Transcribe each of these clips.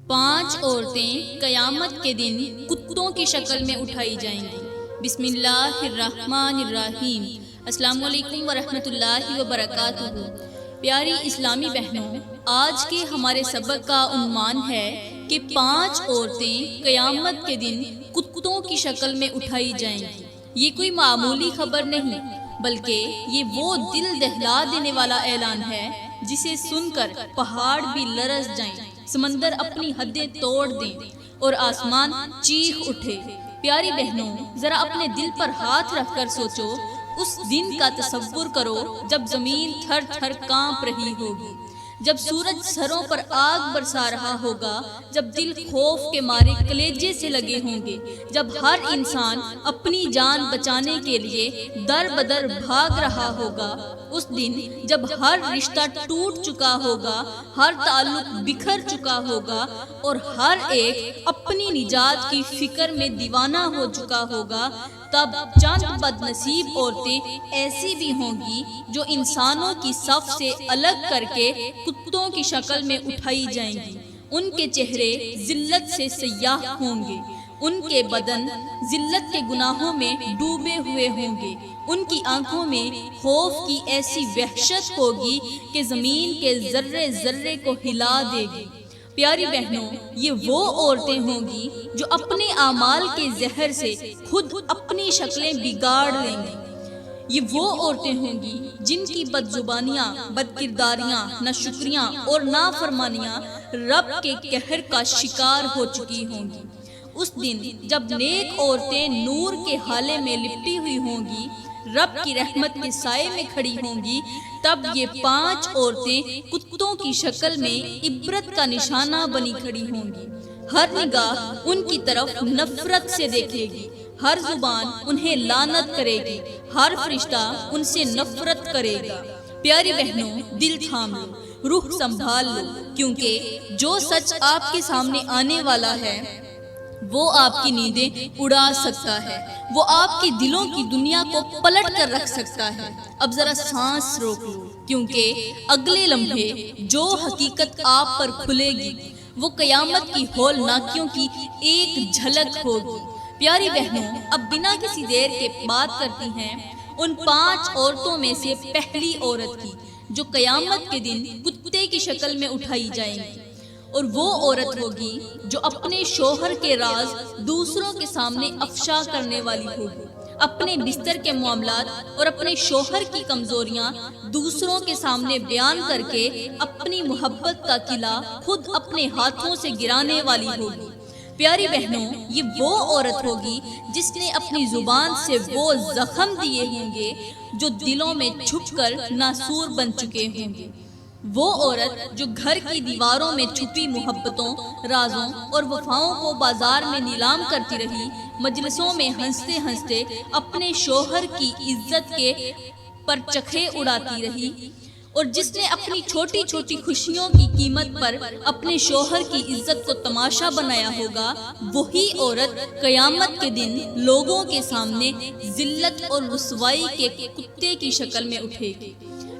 5 عورتیں قیامت کے دن کتوں کی شکل میں اٹھائی جائیں گی۔ بسم اللہ الرحمن الرحیم۔ السلام علیکم ورحمۃ اللہ وبرکاتہ۔ پیاری اسلامی بہنوں، آج کے ہمارے سبق کا عنوان ہے کہ 5 عورتیں قیامت کے دن کتوں کی شکل میں اٹھائی جائیں گی۔ یہ کوئی معمولی خبر نہیں، بلکہ یہ وہ دل دہلا دینے والا اعلان ہے جسے سن کر پہاڑ بھی لرز جائیں، سمندر اپنی حدیں توڑ دیں اور آسمان چیخ اٹھے۔ پیاری بہنوں، ذرا اپنے دل پر ہاتھ رکھ کر سوچو، اس دن کا تصور کرو جب زمین تھر تھر کانپ رہی ہوگی، جب سورج سروں پر آگ برسا رہا ہوگا، جب دل خوف کے مارے کلیجے سے لگے ہوں گے، جب ہر انسان اپنی جان بچانے کے لیے در بدر بھاگ رہا ہوگا، اس دن جب ہر رشتہ ٹوٹ چکا ہوگا، ہر تعلق بکھر چکا ہوگا اور ہر ایک اپنی نجات کی فکر میں دیوانہ ہو چکا ہوگا، تب چند بد نصیب عورتیں ایسی بھی ہوں گی جو انسانوں کی صف سے الگ کر کے کتوں کی شکل میں اٹھائی جائیں گی۔ ان کے چہرے ذلت سے سیاہ ہوں گے، ان کے بدن ذلت کے گناہوں میں ڈوبے ہوئے ہوں گے، ان کی آنکھوں میں خوف کی ایسی وحشت ہوگی کہ زمین کے ذرے ذرے کو ہلا دے گی۔ پیاری بہنوں، یہ وہ عورتیں ہوں گی جو اپنے اعمال کے زہر سے خود اپنی شکلیں بگاڑ لیں گی۔ یہ وہ عورتیں ہوں گی جن کی بد زبانیاں، بد کرداریاں، ناشکریاں اور نافرمانیاں رب کے قہر کا شکار ہو چکی ہوں گی۔ اس دن جب نیک عورتیں نور کے حالے میں لپٹی ہوئی ہوں گی، رب کی رحمت کے سائے میں کھڑی ہوں گی، تب یہ 5 عورتیں کتوں کی شکل میں عبرت کا نشانہ بنی کھڑی ہوں گی۔ ہر نگاہ ان کی طرف نفرت سے دیکھے گی، ہر زبان انہیں لعنت کرے گی، ہر فرشتہ ان سے نفرت کرے گا۔ پیاری بہنوں، دل تھام لو، روح سنبھال لو، کیونکہ جو سچ آپ کے سامنے آنے والا ہے وہ آپ کی نیندیں اڑا سکتا ہے، وہ آپ کے دلوں کی دنیا کو پلٹ کر رکھ سکتا ہے۔ اب ذرا سانس روک لو، کیونکہ اگلے لمحے جو حقیقت آپ پر کھلے گی وہ قیامت کی ہولناکیوں کی ایک جھلک ہوگی۔ پیاری بہنوں، اب بنا کسی دیر کے بات کرتی ہیں ان 5 عورتوں میں سے پہلی عورت کی جو قیامت کے دن کتے کی شکل میں اٹھائی جائیں گی، اور وہ عورت ہوگی جو اپنے شوہر کے راز دوسروں کے سامنے افشا کرنے والی ہوگی، اپنے بستر کے معاملات اور اپنے شوہر کی کمزوریاں دوسروں کے سامنے بیان کر کے اپنی محبت کا قلعہ خود اپنے ہاتھوں سے گرانے والی ہوگی۔ پیاری بہنوں، یہ وہ عورت ہوگی جس نے اپنی زبان سے وہ زخم دیے ہوں گے جو دلوں میں چھپ کر ناسور بن چکے ہوں گے۔ وہ عورت جو گھر کی دیواروں میں چھپی محبتوں، رازوں اور وفاؤں کو بازار میں نیلام کرتی رہی، مجلسوں میں ہنستے ہنستے اپنے شوہر کی عزت کے پرچکھے اڑاتی رہی، اور جس نے اپنی چھوٹی چھوٹی خوشیوں کی قیمت پر اپنے شوہر کی عزت کو تماشا بنایا ہوگا، وہی عورت قیامت کے دن لوگوں کے سامنے ذلت اور رسوائی کے کتے کی شکل میں اٹھے گی۔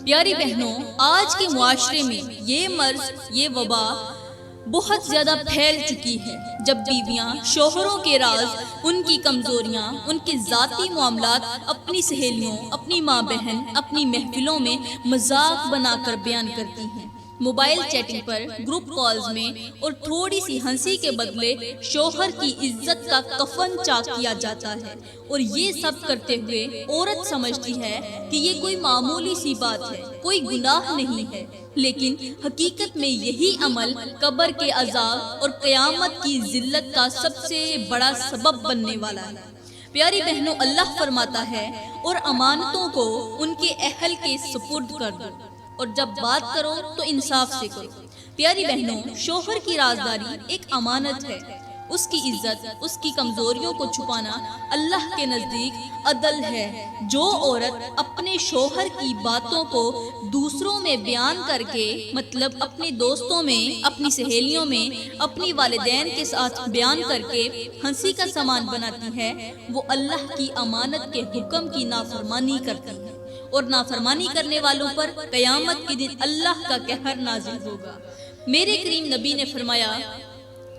پیاری بہنوں، آج کے معاشرے میں یہ مرض، یہ وبا بہت زیادہ پھیل چکی ہے، جب بیویاں شوہروں کے راز، ان کی کمزوریاں، ان کے ذاتی معاملات اپنی سہیلیوں، اپنی ماں بہن، اپنی محفلوں میں مذاق بنا کر بیان کرتی ہیں، موبائل چیٹنگ پر، گروپ کالز میں، اور تھوڑی سی ہنسی کے بدلے شوہر کی عزت کا کفن چاک کیا جاتا ہے، اور یہ سب کرتے ہوئے عورت سمجھتی ہے کہ یہ کوئی معمولی سی بات ہے، کوئی گناہ نہیں ہے، لیکن حقیقت میں یہی عمل قبر کے عذاب اور قیامت کی ذلت کا سب سے بڑا سبب بننے والا ہے۔ پیاری بہنوں، اللہ فرماتا ہے، اور امانتوں کو ان کے اہل کے سپرد کر دو، اور جب بات کرو تو انصاف سے کرو۔ پیاری بہنوں، شوہر کی رازداری ایک امانت ہے، اس کی عزت، اس کی کمزوریوں کو چھپانا اللہ کے نزدیک عدل ہے۔ جو عورت اپنے شوہر کی باتوں کو دوسروں میں بیان کر کے، مطلب اپنے دوستوں میں، اپنی سہیلیوں میں، اپنی والدین کے ساتھ بیان کر کے ہنسی کا سامان بناتی ہے، وہ اللہ کی امانت کے حکم کی نافرمانی کرتی ہے، اور نافرمانی کرنے والوں پر قیامت کے دن اللہ کا قہر نازل ہوگا۔ میرے کریم نبی نے فرمایا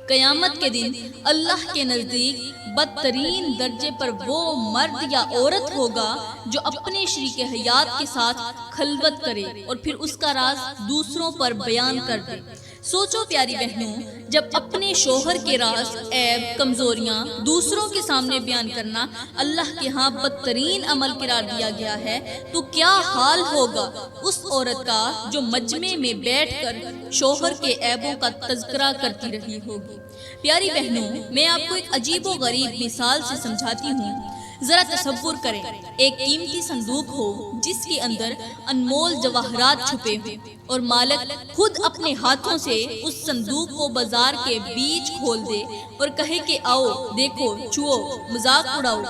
قیامت کے دن اللہ کے نزدیک بدترین درجے پر وہ مرد یا عورت ہوگا جو اپنے شریک حیات کے ساتھ خلوت کرے اور پھر اس کا راز دوسروں پر بیان کر دے۔ سوچو پیاری بہنوں، جب اپنے شوہر کے راز، عیب، کمزوریاں دوسروں کے سامنے بیان کرنا اللہ کے ہاں بدترین عمل قرار دیا گیا ہے، تو کیا حال ہوگا اس عورت کا جو مجمع میں بیٹھ کر شوہر کے عیبوں کا تذکرہ کرتی رہی ہوگی۔ پیاری بہنوں، میں آپ کو ایک عجیب و غریب مثال سے سمجھاتی ہوں۔ ذرا تصور کریں، ایک قیمتی صندوق ہو جس کے اندر انمول جواہرات چھپے ہوں اور مالک خود اپنے ہاتھوں سے اس صندوق کو بازار کے بیچ کھول دے اور کہے کہ آؤ دیکھو، چھوؤ، مذاق اڑاؤ،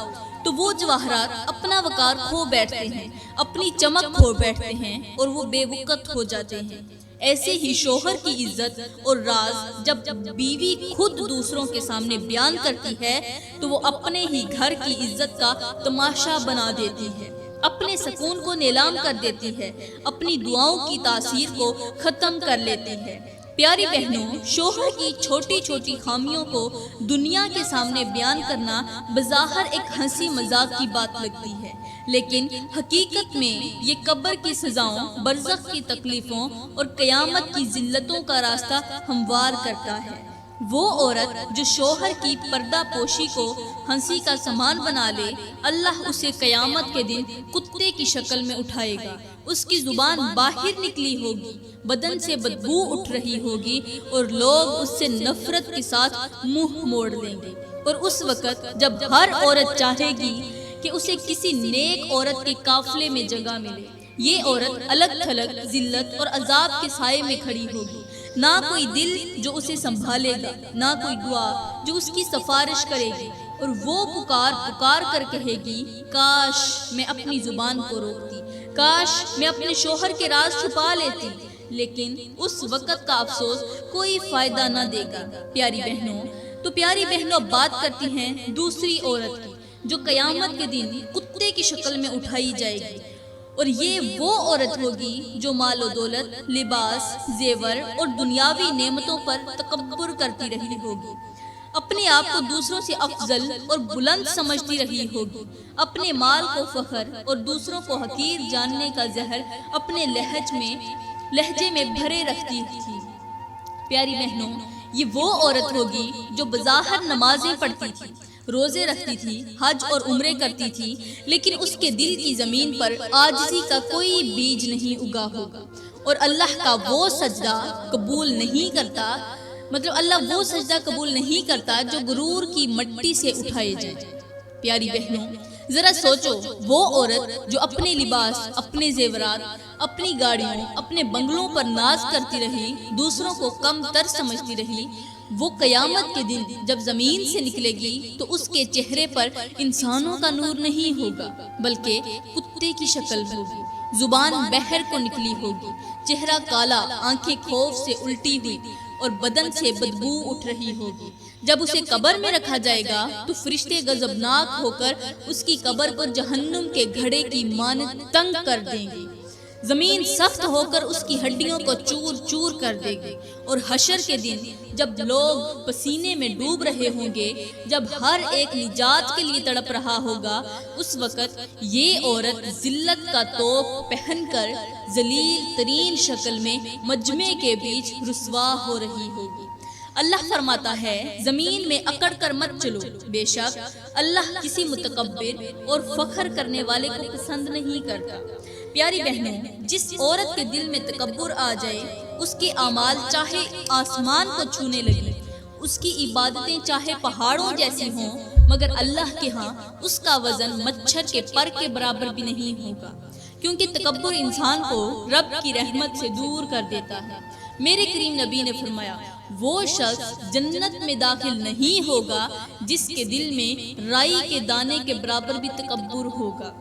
تو وہ جواہرات اپنا وقار کھو بیٹھتے ہیں، اپنی چمک کھو بیٹھتے ہیں اور وہ بے وقت ہو جاتے ہیں۔ ایسے ہی شوہر کی عزت اور راز جب بیوی خود دوسروں کے سامنے بیان کرتی ہے تو وہ اپنے ہی گھر کی عزت کا تماشا بنا دیتی ہے، اپنے سکون کو نیلام کر دیتی ہے، اپنی دعاؤں کی تاثیر کو ختم کر لیتی ہے۔ پیاری بہنوں، شوہر کی چھوٹی چھوٹی خامیوں کو دنیا کے سامنے بیان کرنا بظاہر ایک ہنسی مذاق کی بات لگتی ہے، لیکن حقیقت میں یہ قبر کی سزاؤں، برزخ کی تکلیفوں اور قیامت کی ذلتوں کا راستہ ہموار کرتا ہے۔ وہ عورت جو شوہر کی پردہ پوشی کو ہنسی کا سامان بنا لے، اللہ اسے قیامت کے دن کتے کی شکل میں اٹھائے گا۔ اس کی زبان باہر نکلی ہوگی، بدن سے بدبو اٹھ رہی ہوگی اور لوگ اس سے نفرت کے ساتھ منہ موڑ لیں گے۔ اور اس وقت جب ہر عورت چاہے گی کہ اسے کسی نیک عورت کے قافلے میں جگہ ملے، یہ عورت الگ تھلگ ذلت اور عذاب کے سائے میں کھڑی ہوگی، نہ کوئی دل جو اسے سنبھالے گا، نہ کوئی دعا جو اس کی سفارش کرے گی، اور وہ پکار پکار کر کہے گی، کاش میں اپنی زبان کو روکتی، کاش میں اپنے شوہر کے راز چھپا لیتی، لیکن اس وقت کا افسوس کوئی فائدہ نہ دے گا۔ پیاری بہنوں بات کرتی ہیں دوسری عورت کی جو قیامت کے دن کتے کی شکل میں اٹھائی جائے گی، اور یہ وہ عورت ہوگی جو مال و دولت، لباس، زیور اور دنیاوی نعمتوں پر تکبر کرتی رہی ہوگی، اپنے آپ کو دوسروں سے افضل اور بلند سمجھتی رہی ہوگی، اپنے مال کو فخر اور دوسروں کو حقیر جاننے کا زہر اپنے لہجے میں بھرے رکھتی تھی۔ پیاری بہنوں، یہ وہ عورت ہوگی جو بظاہر نمازیں پڑھتی تھی، روزے رکھتی تھی، حج اور عمرے کرتی تھی، لیکن اس کے دل کی زمین پر عاجزی کا کوئی بیج نہیں اگا ہوگا، اور اللہ کا وہ سجدہ قبول نہیں کرتا، اللہ وہ سجدہ قبول نہیں کرتا جو غرور کی مٹی سے اٹھائے جائے۔ پیاری بہنوں، ذرا سوچو، وہ عورت جو اپنے لباس، اپنے زیورات، اپنی گاڑیوں، اپنے بنگلوں پر ناز کرتی رہی، دوسروں کو کم تر سمجھتی رہی، وہ قیامت کے دن جب زمین سے نکلے گی تو اس کے چہرے پر انسانوں کا نور نہیں ہوگا بلکہ کتے کی شکل ہوگی، زبان بحر کو نکلی ہوگی، چہرہ کالا، آنکھیں خوف سے الٹی ہوئی اور بدن سے بدبو اٹھ رہی ہوگی۔ جب اسے قبر میں رکھا جائے گا تو فرشتے غضبناک ہو کر اس کی قبر کو جہنم کے گھڑے کی مانند تنگ کر دیں گے، زمین سخت ہو کر اس کی ہڈیوں کو چور چور کر دے گی، اور حشر کے دن جب لوگ پسینے میں ڈوب رہے ہوں گے، جب ہر ایک نجات کے لیے تڑپ رہا ہوگا، اس وقت یہ عورت ذلت کا توپ پہن کر ذلیل ترین شکل میں مجمع کے بیچ رسوا ہو رہی ہوگی۔ اللہ فرماتا ہے، زمین میں اکڑ کر مت چلو، بے شک اللہ کسی متکبر اور فخر کرنے والے کو پسند نہیں کرتا۔ پیاری بہنوں، جس عورت کے دل میں تکبر آ جائے، اس کے اعمال چاہے آسمان کو چھونے لگے، اس کی عبادتیں چاہے پہاڑوں جیسی ہوں، مگر اللہ کے ہاں اس کا وزن مچھر کے پر کے برابر بھی نہیں ہوگا، کیونکہ تکبر انسان کو رب کی رحمت سے دور کر دیتا ہے۔ میرے کریم نبی نے فرمایا، وہ شخص جنت میں داخل نہیں ہوگا جس کے دل میں رائی کے دانے کے برابر بھی تکبر ہوگا۔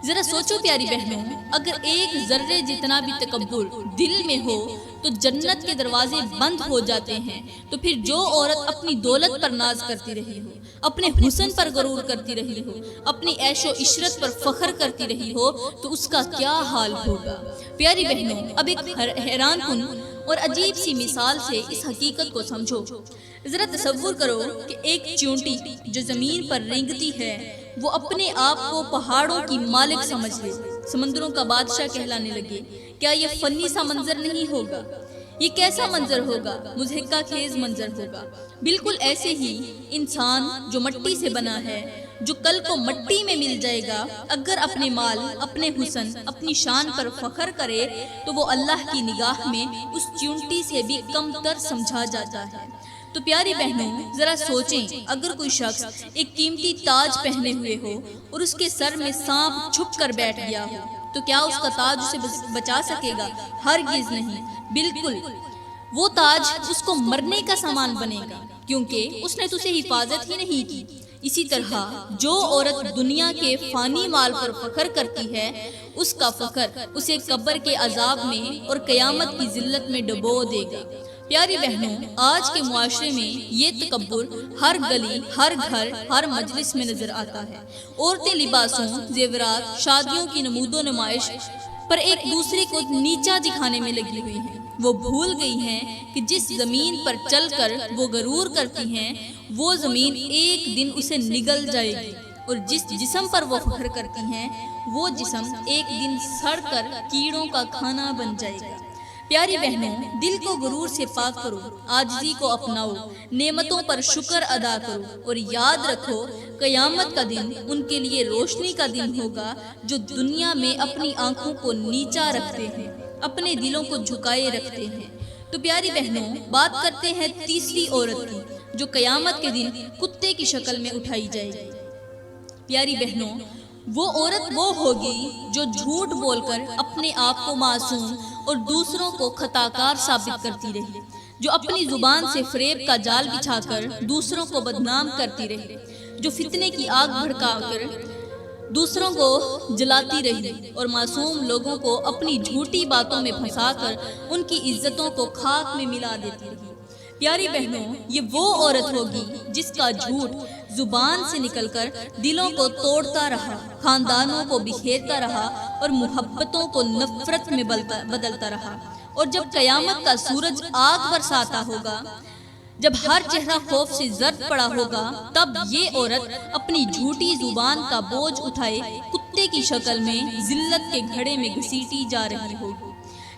ذرا سوچو پیاری بہنوں، اگر ایک ذرے جتنا بھی تکبر دل میں ہو تو جنت کے دروازے بند ہو جاتے ہیں، تو پھر جو عورت اپنی دولت پر ناز کرتی رہی ہو، اپنے حسن پر غرور کرتی رہی ہو، اپنی عیش و عشرت پر فخر کرتی رہی ہو، تو اس کا کیا حال ہوگا۔ پیاری بہنوں، اب ایک حیران کن اور عجیب سی مثال سے اس حقیقت کو سمجھو۔ ذرا تصور کرو کہ ایک چیونٹی جو زمین پر رینگتی ہے وہ اپنے آپ کو پہاڑوں کی مالک سمجھ لے، سمندروں کا بادشاہ کہلانے لگے۔ کیا یہ فنی سا منظر نہیں ہوگا؟ یہ کیسا منظر ہوگا؟ مضحکہ خیز منظر ہوگا۔ بالکل ایسے ہی انسان جو مٹی سے بنا ہے، جو کل کو مٹی میں مل جائے گا، اگر اپنے مال، اپنے حسن، اپنی شان پر فخر کرے تو وہ اللہ کی نگاہ میں اس چیونٹی سے بھی کم تر سمجھا جاتا ہے۔ تو پیاری بہنوں، ذرا سوچیں، اگر کوئی شخص ایک قیمتی تاج پہنے ہوئے ہو اور اس کے سر میں سانپ چھپ کر بیٹھ گیا ہو تو کیا اس کا تاج اسے بچا سکے گا؟ ہرگز نہیں۔ بالکل وہ تاج اس کو مرنے کا سامان بنے گا، کیونکہ اس نے تو اسے حفاظت ہی نہیں کی۔ اسی طرح جو عورت دنیا کے فانی مال پر فخر کرتی ہے، اس کا فخر اسے قبر کے عذاب میں اور قیامت کی ذلت میں ڈبو دے گا۔ پیاری بہنوں، آج کے معاشرے میں یہ تکبر ہر گلی، ہر گھر، ہر مجلس میں نظر آتا ہے۔ عورتیں لباسوں، زیورات، شادیوں کی نمود و نمائش پر ایک دوسرے کو نیچا دکھانے میں لگی ہوئی ہیں۔ وہ بھول گئی ہیں کہ جس زمین پر چل کر وہ غرور کرتی ہیں، وہ زمین ایک دن اسے نگل جائے گی، اور جس جسم پر وہ فخر کرتی ہیں، وہ جسم ایک دن سڑ کر کیڑوں کا کھانا بن جائے گا۔ پیاری بہنوں، دل کو غرور سے پاک کرو، عاجزی کو اپناؤ، نعمتوں پر شکر ادا کرو، اور یاد رکھو قیامت کا دن ان کے لیے روشنی کا دن ہوگا جو دنیا میں اپنی آنکھوں کو نیچا رکھتے ہیں، اپنے دلوں کو جھکائے رکھتے ہیں۔ تو پیاری بہنوں، بات کرتے ہیں تیسری عورت کی جو قیامت کے دن کتے کی شکل میں اٹھائی جائے گی۔ پیاری بہنوں، وہ عورت وہ ہوگی جو جھوٹ بول کر اپنے آپ کو معصوم اور دوسروں کو خطاکار ثابت کرتی رہی، جو اپنی زبان سے فریب کا جال بچھا کر دوسروں کو بدنام کرتی رہی، جو فتنے کی آگ بھڑکا کر دوسروں کو جلاتی رہی اور معصوم لوگوں کو اپنی جھوٹی باتوں میں پھنسا کر ان کی عزتوں کو خاک میں ملا دیتی رہی۔ پیاری بہنوں، یہ وہ عورت ہوگی جس کا جھوٹ زبان سے نکل کر دلوں کو توڑتا رہا، خاندانوں کو بکھیرتا رہا اور محبتوں کو نفرت میں بدلتا رہا۔ اور جب قیامت کا سورج آگ برساتا ہوگا، جب ہر چہرہ خوف سے زرد پڑا ہوگا، تب یہ عورت اپنی جھوٹی زبان کا بوجھ اٹھائے کتے کی شکل میں ذلت کے گھڑے میں گھسیٹی جا رہی ہوگی۔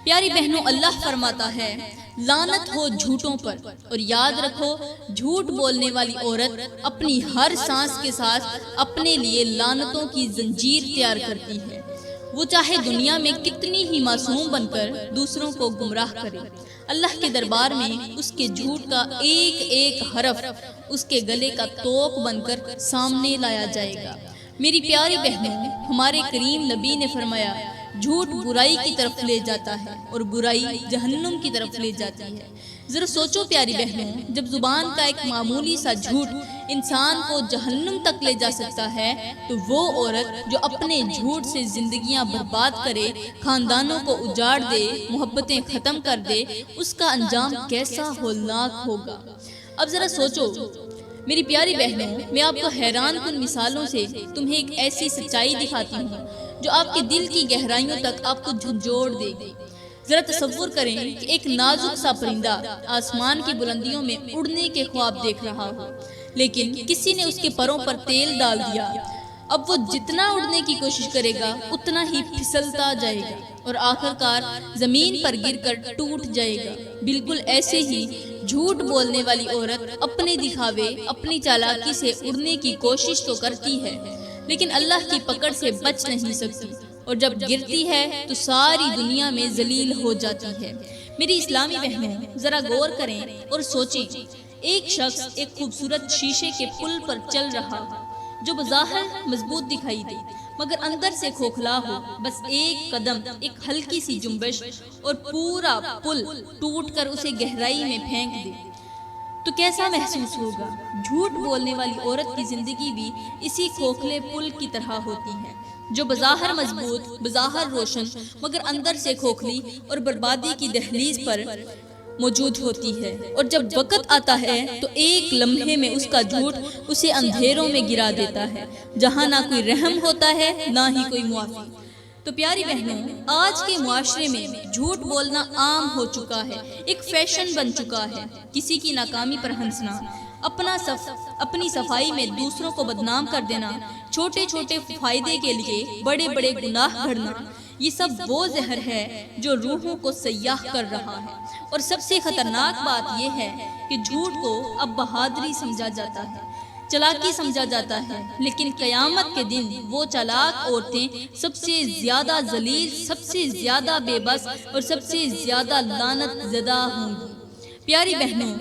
پیاری بہنوں، اللہ فرماتا ہے، لعنت ہو جھوٹوں پر، اور یاد رکھو جھوٹ بولنے والی عورت اپنی ہر سانس کے ساتھ اپنے لیے لعنتوں کی زنجیر تیار کرتی ہے، وہ چاہے دنیا میں کتنی ہی معصوم بن کر دوسروں کو گمراہ کرے۔ اللہ کے دربار میں اس کے جھوٹ کا ایک ایک حرف اس کے گلے کا توق بن کر سامنے لایا جائے گا۔ میری پیاری بہنوں، ہمارے کریم نبی نے فرمایا، جھوٹ برائی کی طرف لے جاتا ہے اور برائی جہنم کی طرف لے جاتی ہے۔ ذرا سوچو پیاری بہنوں، جب زبان کا ایک معمولی سا جھوٹ انسان کو جہنم تک لے جا سکتا ہے، تو وہ عورت جو اپنے جھوٹ سے زندگیاں برباد کرے، خاندانوں کو اجاڑ دے، محبتیں ختم کر دے، اس کا انجام کیسا ہولناک ہوگا۔ اب ذرا سوچو میری پیاری بہنوں، میں آپ کو حیران کن مثالوں سے تمہیں ایک ایسی سچائی دکھاتی ہوں جو آپ کے دل کی گہرائیوں تک آپ کو جھنجھوڑ دے گی۔ ذرا تصور کریں کہ ایک نازک سا پرندہ آسمان کی بلندیوں میں اڑنے کے خواب دیکھ رہا ہو، لیکن کسی نے اس کے پروں پر تیل ڈال دیا۔ اب وہ جتنا اڑنے کی کوشش کرے گا اتنا ہی پھسلتا جائے گا اور آخرکار زمین پر گر کر ٹوٹ جائے گا۔ بالکل ایسے ہی جھوٹ بولنے والی عورت اپنے دکھاوے، اپنی چالاکی سے اڑنے کی کوشش تو کرتی ہے، لیکن اللہ کی پکڑ سے بچ نہیں سکتی، اور جب گرتی ہے تو ساری دنیا میں ذلیل ہو جاتی ہے۔ میری اسلامی بہنوں، ذرا غور کریں اور سوچیں، ایک شخص ایک خوبصورت شیشے کے پل پر چل رہا ہو جو بظاہر مضبوط دکھائی دے مگر اندر سے کھوکھلا ہو، بس ایک قدم، ایک ہلکی سی جنبش اور پورا پل ٹوٹ کر اسے گہرائی میں پھینک دے تو کیسا محسوس ہوگا؟ جھوٹ بولنے والی عورت کی زندگی بھی اسی کھوکھلے پل کی طرح ہوتی ہے، جو بظاہر مضبوط، بظاہر روشن، مگر اندر سے کھوکھلی اور بربادی کی دہلیز پر موجود ہوتی ہے۔ اور جب وقت آتا ہے تو ایک لمحے میں اس کا جھوٹ اسے اندھیروں میں گرا دیتا ہے، جہاں نہ کوئی رحم ہوتا ہے، نہ ہی کوئی معافی۔ تو پیاری بہنوں، آج کے معاشرے میں جھوٹ بولنا عام ہو چکا ہے، ایک فیشن بن چکا ہے۔ کسی کی ناکامی پر ہنسنا، اپنی صفائی میں دوسروں کو بدنام کر دینا، چھوٹے چھوٹے فائدے کے لیے بڑے بڑے گناہ گھڑنا، یہ سب وہ زہر ہے جو روحوں کو سیاح کر رہا ہے۔ اور سب سے خطرناک بات یہ ہے کہ جھوٹ کو اب بہادری سمجھا جاتا ہے، چلاکی سمجھا جاتا ہے، لیکن قیامت کے دن وہ چالاک عورتیں سب سے زیادہ ذلیل، سب سے زیادہ بے بس اور سب سے زیادہ لعنت زدہ ہوں گی۔ پیاری بہنوں،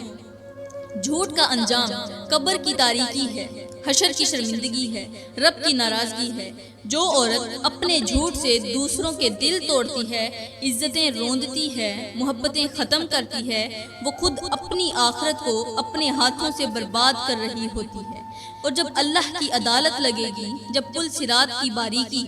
جھوٹ کا انجام قبر کی تاریکی ہے، حشر کی شرمندگی ہے، رب کی ناراضگی ہے۔ جو عورت اپنے جھوٹ سے دوسروں کے دل توڑتی ہے، عزتیں روندتی ہے، محبتیں ختم کرتی ہے، وہ خود اپنی آخرت کو اپنے ہاتھوں سے برباد کر رہی ہوتی ہے۔ اور جب اللہ کی عدالت لگے گی، جب پل صراط کی باریکی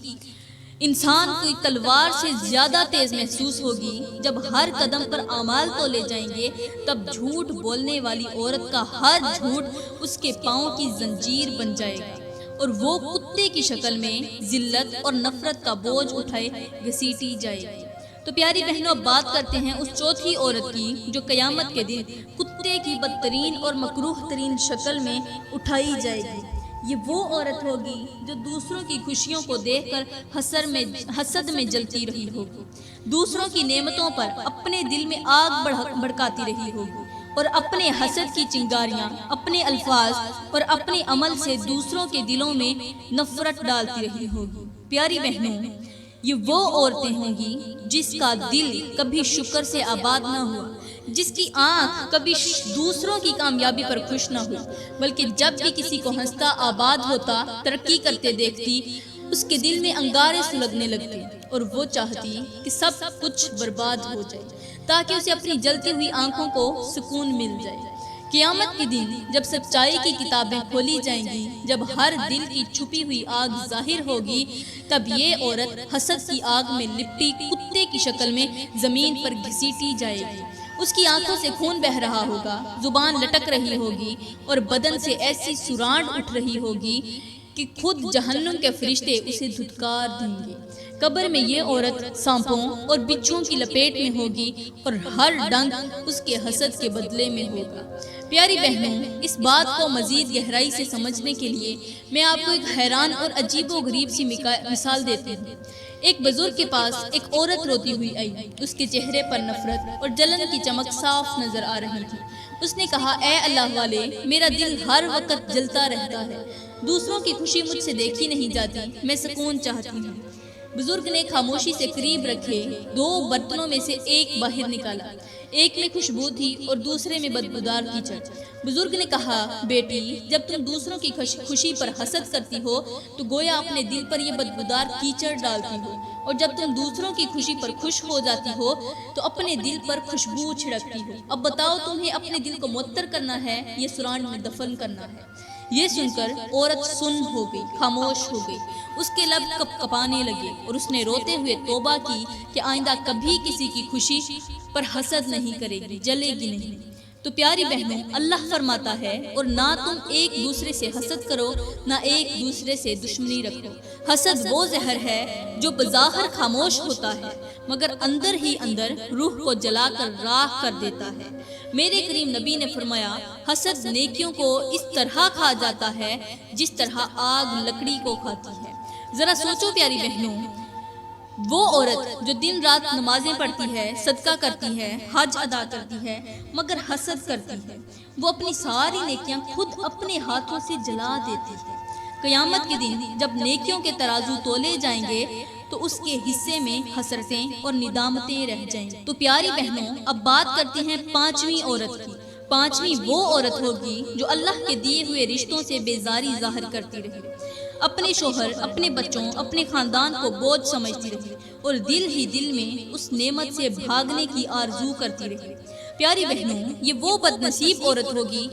انسان کی تلوار سے زیادہ تیز محسوس ہوگی، جب ہر قدم پر اعمال تولے جائیں گے، تب جھوٹ بولنے والی عورت کا ہر جھوٹ اس کے پاؤں کی زنجیر بن جائے گا، اور وہ کتے کی شکل میں ذلت اور نفرت کا بوجھ اٹھائے گھسیٹی جائے گی۔ تو پیاری بہنوں، اب بات کرتے ہیں اس چوتھی عورت کی جو قیامت کے دن کتے کی بدترین اور مکروہ ترین شکل میں اٹھائی جائے گی۔ یہ وہ عورت ہوگی جو دوسروں کی خوشیوں کو دیکھ کر حسد میں جلتی رہی ہوگی، دوسروں کی نعمتوں پر اپنے دل میں آگ بھڑکاتی رہی ہوگی، اور اپنے حسد کی چنگاریاں اپنے الفاظ اور اپنے عمل سے دوسروں کے دلوں میں نفرت ڈالتی رہی ہوگی۔ پیاری بہنوں، یہ وہ عورتیں ہوں گی جس کا دل کبھی شکر سے آباد نہ ہوا، جس کی آنکھ کبھی دوسروں کی کامیابی پر خوش نہ ہوئی، بلکہ جب بھی کسی کو ہنستا، آباد ہوتا، ترقی کرتے دیکھتی، اس کے دل میں انگارے سلگنے لگتے، اور وہ چاہتی کہ سب کچھ برباد ہو جائے تاکہ اسے اپنی جلتی ہوئی آنکھوں کو سکون مل جائے۔ قیامت کے دن جب سچائی کی کتابیں کھولی جائیں گی، جب ہر دل کی چھپی ہوئی آگ ظاہر ہوگی، تب یہ عورت حسد کی آگ میں لپٹی کتے کی شکل میں زمین پر گھسیٹی جائے گی۔ اس کی آنکھوں سے خون بہہ رہا ہوگا، زبان لٹک رہی ہوگی، اور بدن سے ایسی سرانڈ اٹھ رہی ہوگی کہ خود جہنم کے فرشتے اسے دھتکار دیں گے۔ قبر میں یہ عورت سانپوں اور بچھوؤں کی لپیٹ میں ہوگی، اور ہر ڈنگ اس کے حسد کے بدلے میں ہوگا۔ پیاری بہنوں، اس بات کو مزید گہرائی سے سمجھنے کے لیے میں آپ کو ایک حیران اور عجیب و غریب سی مثال دیتی ہوں۔ ایک بزرگ کے پاس ایک عورت روتی ہوئی آئی، اس کے چہرے پر نفرت اور جلن کی چمک صاف نظر آ رہی تھی۔ اس نے کہا، اے اللہ والے، میرا دل ہر وقت جلتا رہتا ہے، دوسروں کی خوشی مجھ سے دیکھی نہیں جاتی، میں سکون چاہتی ہوں۔ بزرگ نے خاموشی سے قریب رکھے 2 برتنوں میں سے ایک باہر نکالا، ایک میں خوشبو تھی اور دوسرے میں بدبودار کیچڑ۔ بزرگ نے کہا، بیٹی، جب تم دوسروں کی خوشی پر حسد کرتی ہو تو گویا اپنے دل پر یہ بدبودار کیچڑ ڈالتی ہو، اور جب تم دوسروں کی خوشی پر خوش ہو جاتی ہو تو اپنے دل پر خوشبو چھڑکتی ہو۔ اب بتاؤ، تمہیں اپنے دل کو معطر کرنا ہے یا سرانڈ میں دفن کرنا ہے؟ یہ سن کر عورت سن ہو گئی، خاموش ہو گئی، اس کے لب کپ کپانے لگے، اور اس نے روتے ہوئے توبہ کی کہ آئندہ کبھی کسی کی خوشی پر حسد نہیں کرے گی، جلے گی نہیں۔ تو پیاری بہنوں، اللہ فرماتا ہے، اور نہ تم ایک دوسرے سے حسد کرو، نہ ایک دوسرے سے دشمنی رکھو۔ حسد وہ زہر ہے جو بظاہر خاموش ہوتا ہے، مگر اندر ہی اندر روح کو جلا کر راکھ کر دیتا ہے۔ میرے کریم نبی نے فرمایا، حسد نیکیوں کو اس طرح کھا جاتا ہے جس طرح آگ لکڑی کو کھاتی ہے۔ ذرا سوچو پیاری بہنوں، وہ عورت جو دن رات نمازیں پڑھتی ہے، صدقہ کرتی ہے، حج ادا کرتی ہے، مگر حسد کرتی ہے، وہ اپنی ساری نیکیاں خود اپنے ہاتھوں سے جلا دیتی ہے۔ قیامت کے دن جب نیکیوں کے ترازو تولے جائیں گے تو اس کے حصے میں حسرتیں اور ندامتیں رہ جائیں گی۔ تو پیاری بہنوں، اب بات کرتے ہیں 5ویں عورت کی۔ 5ویں وہ عورت ہوگی جو اللہ کے دیے ہوئے رشتوں سے بیزاری ظاہر کرتی رہی، اپنے شوہر، اپنے بچوں، اپنے خاندان کو بوجھ سمجھتی رہی، اور دل ہی دل میں اس نعمت سے بھاگنے کی آرزو کرتی رہی۔ پیاری بہنوں، یہ وہ بد نصیب عورت ہوگی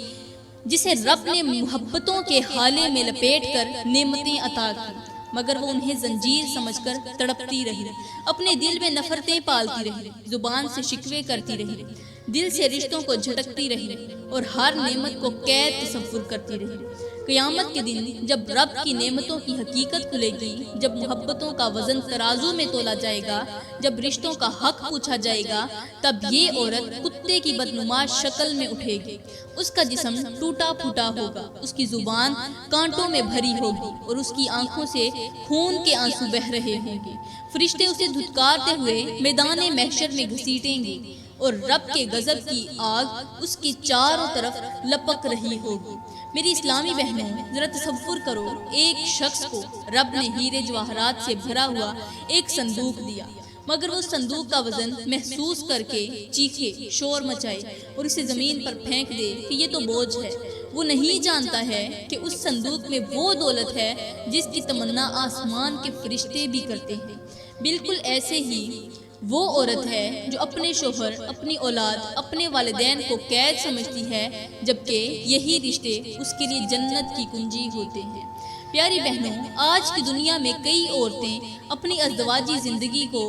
جسے رب نے محبتوں کے حالے میں لپیٹ کر نعمتیں عطا کی، مگر وہ انہیں زنجیر سمجھ کر تڑپتی رہی، اپنے دل میں نفرتیں پالتی رہی، زبان سے شکوے کرتی رہی، دل سے رشتوں کو جھٹکتی رہی اور ہر نعمت کو قید تصور کرتی رہی۔ قیامت کے دن جب رب کی نعمتوں کی حقیقت کھلے گی، جب محبتوں کا وزن ترازو میں تولا جائے گا، جب رشتوں کا حق پوچھا جائے گا، تب یہ عورت کتے کی بدنما شکل میں اٹھے گی۔ اس کا جسم ٹوٹا پھوٹا ہوگا، اس کی زبان کانٹوں میں بھری ہوگی اور اس کی آنکھوں سے خون کے آنسو بہہ رہے ہوں گے۔ فرشتے اسے دھتکارتے ہوئے میدان محشر میں گھسیٹیں گے اور رب کے غضب کی آگ اس کی چاروں طرف لپک رہی ہوگی۔ میری اسلامی بہنوں، ذرا تصور کرو، ایک شخص کو رب نے ہیرے جواہرات سے بھرا ہوا ایک صندوق دیا، مگر وہ صندوق کا وزن محسوس کر کے چیخے، شور مچائے اور اسے زمین پر پھینک دے کہ یہ تو بوجھ ہے۔ وہ نہیں جانتا ہے کہ اس صندوق میں وہ دولت ہے جس کی تمنا آسمان کے فرشتے بھی کرتے ہیں۔ بالکل ایسے ہی وہ عورت ہے جو اپنے شوہر، اپنی اولاد، اپنے والدین کو قید سمجھتی ہے، جبکہ یہی رشتے اس کے لیے جنت کی کنجی ہوتے ہیں۔ پیاری بہنوں، آج کی دنیا میں کئی عورتیں اپنی ازدواجی زندگی کو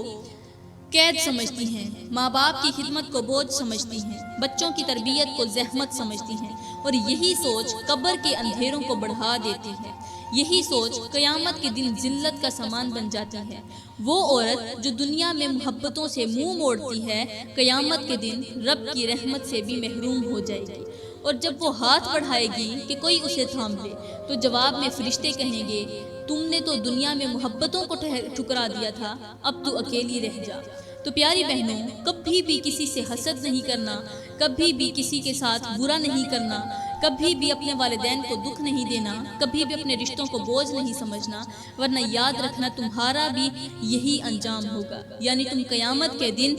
قید سمجھتی ہیں، ماں باپ کی خدمت کو بوجھ سمجھتی ہیں، بچوں کی تربیت کو زحمت سمجھتی ہیں اور یہی سوچ قبر کے اندھیروں کو بڑھا دیتی ہے۔ یہی سوچ قیامت کے دن ذلت کا سامان بن جاتی ہے۔ وہ عورت جو دنیا میں محبتوں سے منہ موڑتی ہے، قیامت کے دن رب کی رحمت سے بھی محروم ہو جائے گی، اور جب وہ ہاتھ بڑھائے گی کہ کوئی اسے تھام لے تو جواب میں فرشتے کہیں گے، تم نے تو دنیا میں محبتوں کو ٹھکرا دیا تھا، اب تو اکیلی رہ جا۔ تو پیاری بہنوں، کبھی بھی کسی سے حسد نہیں کرنا، کبھی بھی کسی کے ساتھ برا نہیں کرنا، کبھی بھی اپنے والدین کو دکھ نہیں دینا، کبھی بھی اپنے رشتوں کو بوجھ نہیں سمجھنا، ورنہ یاد رکھنا تمہارا بھی یہی انجام ہوگا، یعنی تم قیامت کے دن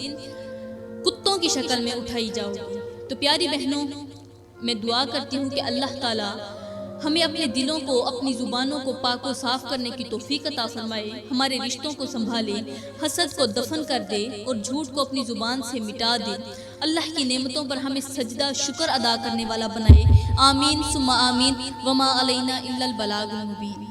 کتوں کی شکل میں اٹھائی جاؤ گی۔ تو پیاری بہنوں، میں دعا کرتی ہوں کہ اللہ تعالیٰ ہمیں اپنے دلوں کو، اپنی زبانوں کو پاک و صاف کرنے کی توفیق عطا فرمائے، ہمارے رشتوں کو سنبھالے، حسد کو دفن کر دے اور جھوٹ کو اپنی زبان سے مٹا دے، اللہ کی نعمتوں پر ہمیں سجدہ شکر ادا کرنے والا بنائے۔ آمین ثم آمین، وما علینا الا البلاغ المبین۔